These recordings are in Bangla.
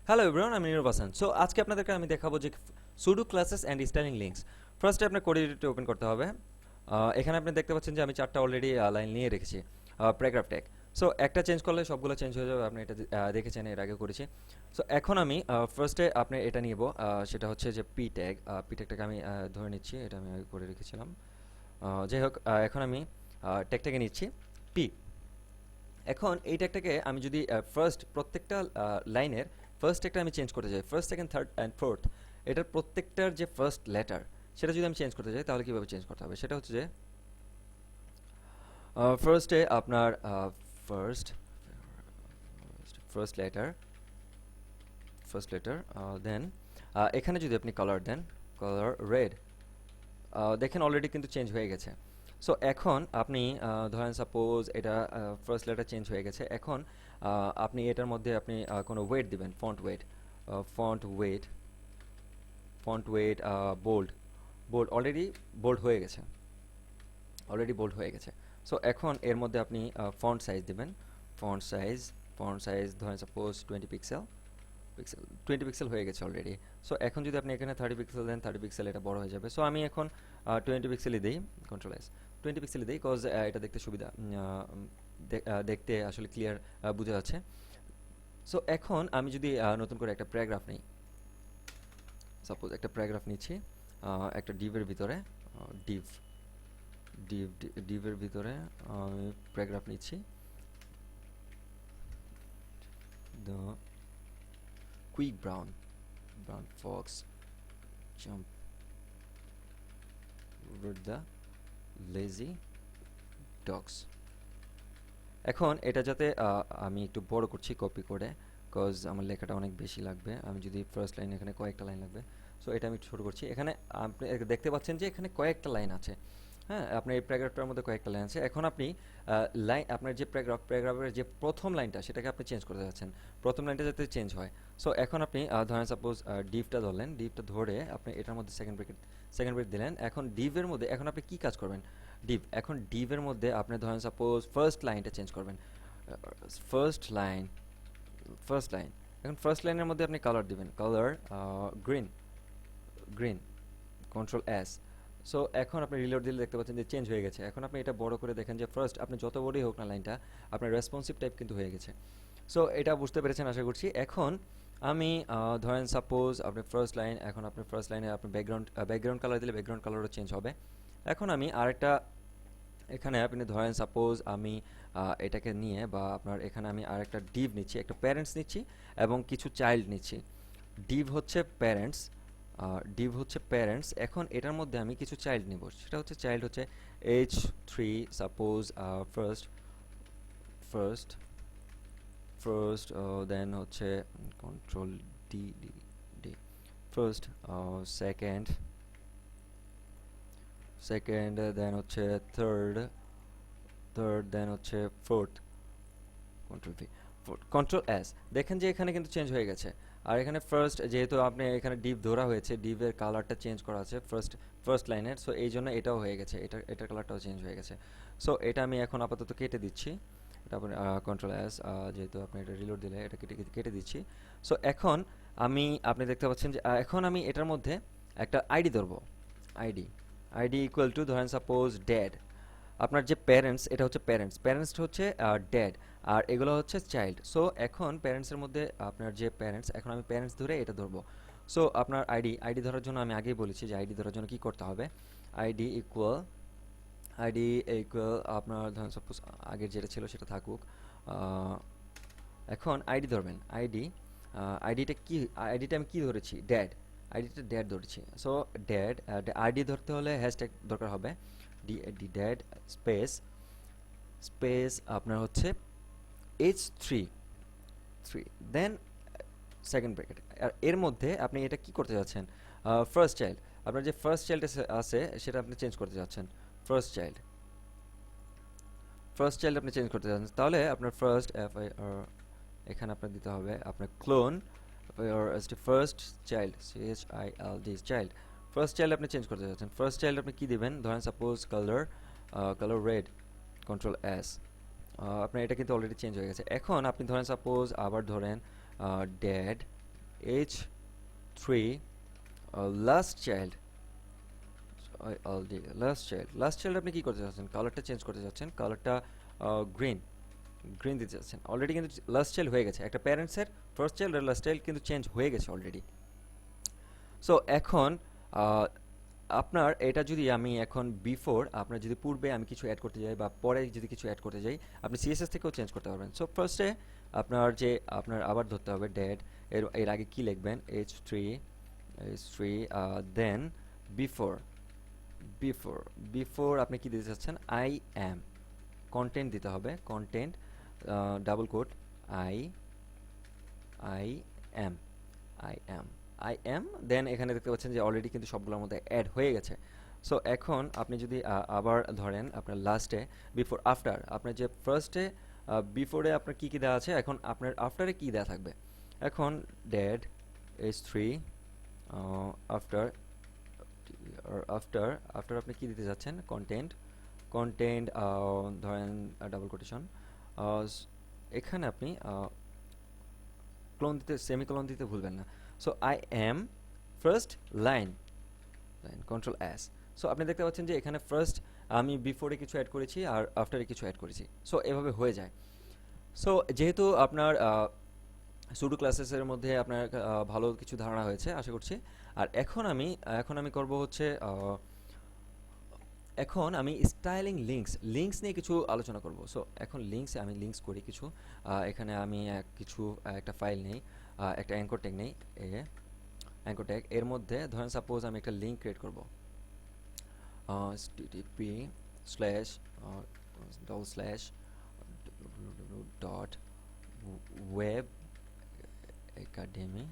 হ্যালো এভরিওয়ান, আমি নীরব হাসান। সো আজকে আপনাদেরকে আমি দেখাবো যে pseudo classes and styling links. ফার্স্টে আপনার কোড এডিটরটি ওপেন করতে হবে। এখানে আপনি দেখতে পাচ্ছেন যে আমি চারটা অলরেডি লাইন নিয়ে রেখেছি প্যারাগ্রাফ ট্যাগ। সো একটা চেঞ্জ করলে সবগুলো চেঞ্জ হয়ে যাবে, আপনি এটা দেখেছেন, এর আগে করেছি। সো এখন আমি ফার্স্টে আপনি এটা নিব, সেটা হচ্ছে যে পি ট্যাগটাকে আমি ধরে নিচ্ছি, এটা আমি আগে করে রেখেছিলাম। যাই হোক, এখন আমি ট্যাগটাকে নিচ্ছি পি। এখন এই ট্যাগটাকে আমি যদি ফার্স্ট প্রত্যেকটা লাইনের ফার্স্ট একটা আমি চেঞ্জ করতে চাই, first second third and fourth, এটার প্রত্যেকটার যে ফার্স্ট লেটার সেটা যদি আমি চেঞ্জ করতে চাই তাহলে কীভাবে চেঞ্জ করতে হবে, সেটা হচ্ছে যে ফার্স্টে আপনার ফার্স্ট ফার্স্ট লেটার দেন এখানে যদি আপনি কালার দেন, কালার রেড, দেখেন অলরেডি কিন্তু চেঞ্জ হয়ে গেছে। সো এখন আপনি ধরেন সাপোজ এটা ফার্স্ট লেটার চেঞ্জ হয়ে গেছে, এখন আপনি এটার মধ্যে আপনি কোনো ওয়েট দিবেন, font weight bold, already bold হয়ে গেছে, সো এখন এর মধ্যে আপনি ফন্ট সাইজ দিবেন, ফন্ট সাইজ ধরেন সাপোজ 20 পিক্সেল হয়ে গেছে অলরেডি। সো এখন যদি আপনি এখানে 30 পিক্সেল দেন, 30 পিক্সেল এটা বড় হয়ে যাবে। সো আমি এখন 20 পিক্সেলই দিই, কন্ট্রোল এস, 20 পিক্সেলই দিই, কজ এটা দেখতে সুবিধা, দেখতে আসলে ক্লিয়ার বোঝা যাচ্ছে। সো এখন আমি যদি নতুন করে একটা প্যারাগ্রাফ নিই, সাপোজ একটা প্যারাগ্রাফ নিচ্ছি একটা ডিভের ভিতরে, ডিভ ডিভের ভিতরে আমি প্যারাগ্রাফ নিচ্ছি, the quick brown Fox jump with the lazy dogs। এখন এটা যাতে আমি একটু বড় করছি কপি করে, কজ আমার লেখাটা অনেক বেশি লাগবে, আমি যদি ফার্স্ট লাইন, এখানে কয়েকটা লাইন লাগবে। সো এটা আমি ছোট করছি। এখানে আপনি দেখতে পাচ্ছেন যে এখানে কয়েকটা লাইন আছে। হ্যাঁ, আপনার এই প্যারাগ্রাফটার মধ্যে কয়েকটা লাইন আছে। এখন আপনি লাইন, আপনার যে প্যারাগ্রাফের যে প্রথম লাইনটা সেটাকে আপনি চেঞ্জ করতে যাচ্ছেন, প্রথম লাইনটা যাতে চেঞ্জ হয়। সো এখন আপনি ধরেন সাপোজ ডিভটা ধরলেন, ডিভটা ধরে আপনি এটার মধ্যে সেকেন্ড ব্রেক দিলেন। এখন ডিভের মধ্যে এখন আপনি কি কাজ করবেন, এখন ডিভের মধ্যে আপনি ধরেন সাপোজ ফার্স্ট লাইনটা চেঞ্জ করবেন, ফার্স্ট লাইন এখন ফার্স্ট লাইনের মধ্যে আপনি কালার দিবেন, colour green, control S. So এখন আপনি রিলোড দিলে দেখতে পাচ্ছেন যে চেঞ্জ হয়ে গেছে। এখন আপনি এটা বড় করে দেখেন যে ফার্স্ট আপনি যত বড়ই হোক না লাইনটা, আপনার রেসপন্সিভ টাইপ কিন্তু হয়ে গেছে। সো এটা বুঝতে পেরেছেন আশা করছি। এখন আমি ধরেন সাপোজ আপনি ফার্স্ট লাইন, এখন আপনি ফার্স্ট লাইনে আপনি ব্যাকগ্রাউন্ড কালার দিলে ব্যাকগ্রাউন্ড কালারও চেঞ্জ হবে। এখন আমি আরেকটা, এখানে আপনি ধরেন সাপোজ আমি এটাকে নিয়ে, বা আপনার এখানে আমি আরেকটা ডিভ নিচ্ছি, একটা প্যারেন্টস নিচ্ছি এবং কিছু চাইল্ড নিচ্ছি। ডিভ হচ্ছে প্যারেন্টস, এখন এটার মধ্যে আমি কিছু চাইল্ড নিব, সেটা হচ্ছে চাইল্ড হচ্ছে H3, সাপোজ ফার্স্ট দেন হচ্ছে control D D D, first, second then হচ্ছে থার্ড, দেন হচ্ছে ফোর্থ, কন্ট্রোল এস। দেখেন যে এখানে কিন্তু চেঞ্জ হয়ে গেছে। আর এখানে ফার্স্ট, যেহেতু আপনি এখানে ডিভ ধরা হয়েছে, ডিভের কালারটা চেঞ্জ করা আছে ফার্স্ট লাইনের, সো এই জন্য এটাও হয়ে গেছে, এটার কালারটাও চেঞ্জ হয়ে গেছে। সো এটা আমি এখন আপাতত কেটে দিচ্ছি, এটা আপনি কন্ট্রোল এস, যেহেতু আপনি এটা রিলোড দিলে এটা কেটে দিচ্ছি। সো এখন আপনি দেখতে পাচ্ছেন যে এখন আমি এটার মধ্যে একটা আইডি ধরবো, আইডি ইকুয়াল টু ধরেন সাপোজ ড্যাড। আপনার যে প্যারেন্টস, এটা হচ্ছে প্যারেন্টস হচ্ছে ড্যাড, আর এগুলো হচ্ছে চাইল্ড। সো এখন প্যারেন্টসের মধ্যে আপনার যে প্যারেন্টস, এখন আমি প্যারেন্টস ধরে এটা ধরবো। সো আপনার আইডি ধরার জন্য আমি আগেই বলেছি যে আইডি ধরার জন্য কি করতে হবে, আইডি ইকুয়াল আপনার ধরেন সাপোজ আগের যেটা ছিল সেটা থাকুক। এখন আইডি ধরবেন, আইডিটা আমি কি ধরেছি, ড্যাড ধরেছি। সো ড্যাড, আইডি ধরতে হলে হ্যাশট্যাগ দরকার হবে, ড্যাড স্পেস আপনার হচ্ছে H3 দেন সেকেন্ড ব্র্যাকেট। আর এর মধ্যে আপনি এটা কি করতে যাচ্ছেন, ফার্স্ট চাইল্ড, আপনার যে ফার্স্ট চাইল্ড আছে সেটা আপনি চেঞ্জ করতে যাচ্ছেন, ফার্স্ট চাইল্ড আপনি চেঞ্জ করতে যাচ্ছেন। তাহলে আপনার ফার্স্ট FIR, এখানে আপনার দিতে হবে আপনার clone first child, child, first child আপনি চেঞ্জ করতে যাচ্ছেন। ফার্স্ট চাইল্ড আপনি কি দিবেন, ধরেন suppose colour red, control S. আপনার এটা কিন্তু অলরেডি চেঞ্জ হয়ে গেছে। এখন আপনি ধরেন সাপোজ আবার ধরেন dad h3 last child last child আপনি কি করতে চাচ্ছেন, কালারটা চেঞ্জ করতে চাচ্ছেন, কালারটা গ্রিন গ্রিন দিতে চাচ্ছেন। অলরেডি কিন্তু লাস্ট চাইল্ড হয়ে গেছে, একটা প্যারেন্টসের ফার্স্ট চাইল্ড আর লাস্ট চাইল্ড কিন্তু চেঞ্জ হয়ে গেছে অলরেডি। সো এখন আহ, আপনার এটা যদি আমি এখন বিফোর, আপনার যদি পূর্বে আমি কিছু অ্যাড করতে যাই বা পরে যদি কিছু অ্যাড করতে যাই, আপনি সিএসএস থেকেও চেঞ্জ করতে পারবেন। সো ফার্স্টে আপনার আবার ধরতে হবে ডেড, এর আগে কি লিখবেন, h3 দেন বিফোর, বিফোর বিফোর আপনি কি দিতে চাচ্ছেন, আই অ্যাম, কন্টেন্ট দিতে হবে, content double quote I I am, I am, I am, then এখানে দেখতে পাচ্ছেন যে অলরেডি কিন্তু সবগুলোর মধ্যে অ্যাড হয়ে গেছে। সো এখন আপনি যদি আবার ধরেন আপনার লাস্টে বিফোর আফটার, আপনার যে ফার্স্টে বিফোরে আপনার কী কী দেওয়া আছে, এখন আপনার আফটারে কী দেওয়া থাকবে, এখন dead h3 after, after after আপনি কী দিতে যাচ্ছেন, কন্টেন্ট, কন্টেন্ট ধরেন ডাবল কোটেশন, এখানে আপনি ক্লোন দিতে, সেমিকোলন দিতে ভুলবেন না। So I am first line, control S. So আপনি দেখতে পাচ্ছেন যে এখানে ফার্স্ট আমি বিফোরে কিছু অ্যাড করেছি আর আফটারে কিছু অ্যাড করেছি। সো এভাবে হয়ে যায়। সো যেহেতু আপনার সুডো ক্লাসেসের মধ্যে আপনার ভালো কিছু ধারণা হয়েছে আশা করছি। আর এখন আমি করব হচ্ছে এখন আমি স্টাইলিং লিঙ্কস নিয়ে কিছু আলোচনা করব। সো এখন আমি লিঙ্কস করি কিছু। এখানে আমি একটা ফাইল নেই, একটা অ্যাঙ্কর ট্যাগ নেই, অ্যাঙ্কর ট্যাগ এর মধ্যে ধরেন সাপোজ আমি একটা লিঙ্ক ক্রিয়েট করব, http slash double slash dot web academy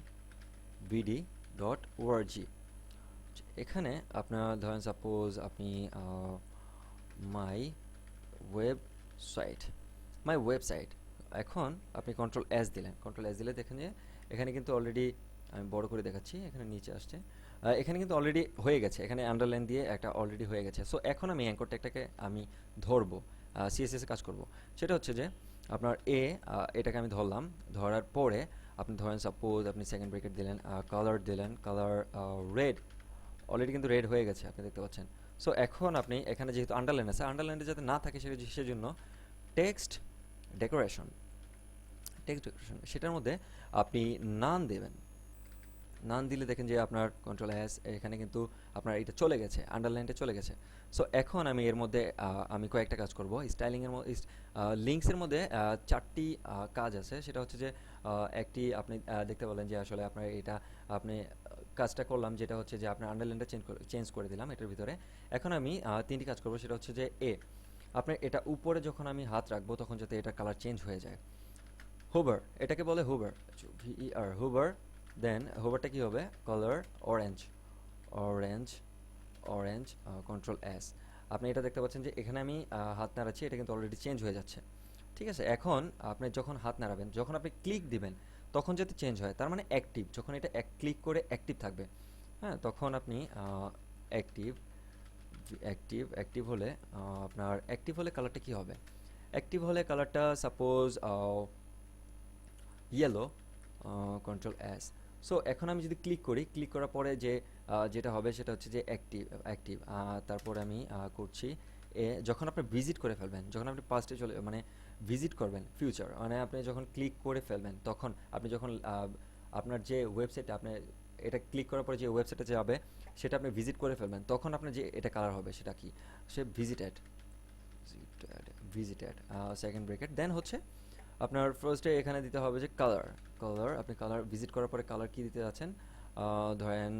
BD dot ORG. এখানে আপনার ধরেন সাপোজ আপনি মাই ওয়েবসাইট, মাই ওয়েবসাইট, এখন আপনি কন্ট্রোল এস দিলেন, কন্ট্রোল এস দিলে দেখেন যে এখানে কিন্তু অলরেডি, আমি বড় করে দেখাচ্ছি, এখানে নিচে আসছে, এখানে কিন্তু অলরেডি হয়ে গেছে, এখানে আন্ডারলাইন দিয়ে একটা অলরেডি হয়ে গেছে। সো এখন আমি অ্যাঙ্কর ট্যাগটাকে আমি ধরবো, সিএসএস এ কাজ করব। সেটা হচ্ছে যে আপনার এটাকে আমি ধরলাম, ধরার পরে আপনি ধরেন সাপোজ আপনি সেকেন্ড ব্রেকেট দিলেন, কালার দিলেন, কালার রেড, অলরেডি কিন্তু রেড হয়ে গেছে আপনি দেখতে পাচ্ছেন। সো এখন আপনি এখানে যেহেতু আন্ডারলাইন আছে, আন্ডারলাইনটা যাতে না থাকে সেজন্য টেক্সট ডেকোরেশন, সেটার মধ্যে আপনি নান দেবেন, নান দিলে দেখেন যে আপনার কন্ট্রোল এস, এখানে কিন্তু আপনার এটা চলে গেছে, আন্ডারলাইনটা চলে গেছে। সো এখন আমি এর মধ্যে আমি কয়েকটা কাজ করব। স্টাইলিংয়ের মধ্যে, লিঙ্কসের মধ্যে চারটি কাজ আছে। সেটা হচ্ছে যে একটি আপনি দেখতে বলেন যে আসলে আপনার এটা আপনি কাজটা করলাম, যেটা হচ্ছে যে আপনার আন্ডারলাইনটা চেঞ্জ করে দিলাম এটার ভিতরে। এখন আমি তিনটি কাজ করব। সেটা হচ্ছে যে আপনার এটা উপরে যখন আমি হাত রাখবো তখন যাতে এটা কালার চেঞ্জ হয়ে যায়, হোভার, এটাকে বলে হোভার, ভিইআর, হোভার। দেন হোভারটা কি হবে, colour orange, orange, orange, control S. আপনি এটা দেখতে পাচ্ছেন যে এখানে আমি হাত নাড়াচ্ছি, এটা কিন্তু অলরেডি চেঞ্জ হয়ে যাচ্ছে। ঠিক আছে, এখন আপনি যখন হাত নাড়াবেন, যখন আপনি ক্লিক দিবেন তখন যাতে চেঞ্জ হয়, তার মানে অ্যাক্টিভ, যখন এটা ক্লিক করে অ্যাক্টিভ থাকবে, হ্যাঁ, তখন আপনি অ্যাক্টিভ, অ্যাক্টিভ হলে আপনার অ্যাক্টিভ হলে কালারটা কি হবে, অ্যাক্টিভ হলে কালারটা suppose yellow, control S. So এখন আমি যদি ক্লিক করি, ক্লিক করার পরে যেটা হবে সেটা হচ্ছে যে অ্যাক্টিভ। তারপরে আমি করছি যখন আপনি ভিজিট করে ফেলবেন, যখন আপনি পাস্টে মানে ভিজিট করবেন, ফিউচার মানে আপনি যখন ক্লিক করে ফেলবেন, তখন আপনি যখন আপনার যে ওয়েবসাইটে আপনি এটা ক্লিক করার পরে যে ওয়েবসাইটে যাবে সেটা আপনি ভিজিট করে ফেলবেন, তখন আপনার যে এটা কালার হবে সেটা কি, সে ভিজিটেড, ভিজিটেড, সেকেন্ড ব্রেকেট, দেন হচ্ছে আপনার ফার্স্টে এখানে দিতে হবে যে কালার, আপনি কালার ভিজিট করার পরে কালার কি দিতে যাচ্ছেন, ধরেন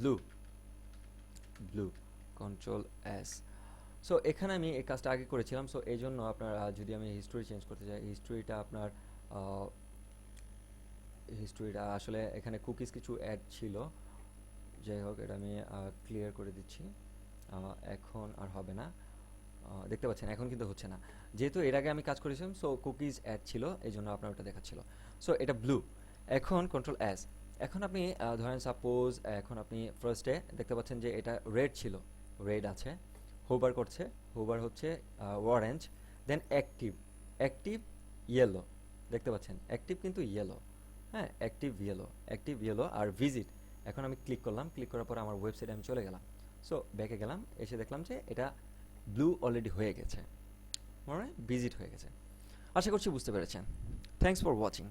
ব্লু, কন্ট্রোল এস। সো এখানে আমি এই কাজটা আগে করেছিলাম। সো এই জন্য আপনার যদি আমি হিস্টোরি চেঞ্জ করতে চাই, হিস্টোরিটা আসলে এখানে কুকিজ কিছু অ্যাড ছিল, যাই হোক এটা আমি ক্লিয়ার করে দিচ্ছি, এখন আর হবে না। দেখতে পাচ্ছেন এখন কিন্তু হচ্ছে না, যেহেতু এর আগে আমি কাজ করেছিলাম। সো কুকিজ অ্যাড ছিল, এই জন্য আপনার ওটা দেখাচ্ছিল। সো এটা ব্লু, এখন কন্ট্রোল এস। এখন আপনি ধরেন সাপোজ এখন আপনি ফার্স্টে দেখতে পাচ্ছেন যে এটা রেড ছিল, রেড আছে, হোভার করছে, হোভার হচ্ছে অরেঞ্জ, দেন অ্যাক্টিভ, ইয়েলো, দেখতে পাচ্ছেন অ্যাক্টিভ কিন্তু ইয়েলো, হ্যাঁ, অ্যাক্টিভ ইয়েলো আর ভিজিট। এখন আমি ক্লিক করলাম, ক্লিক করার পর আমার ওয়েবসাইটে আমি চলে গেলাম। সো ব্যাকে গেলাম, এসে দেখলাম যে এটা ব্লু অলরেডি হয়ে গেছে, মানে ভিজিট হয়ে গেছে। আশা করছি বুঝতে পেরেছেন। Thanks for watching.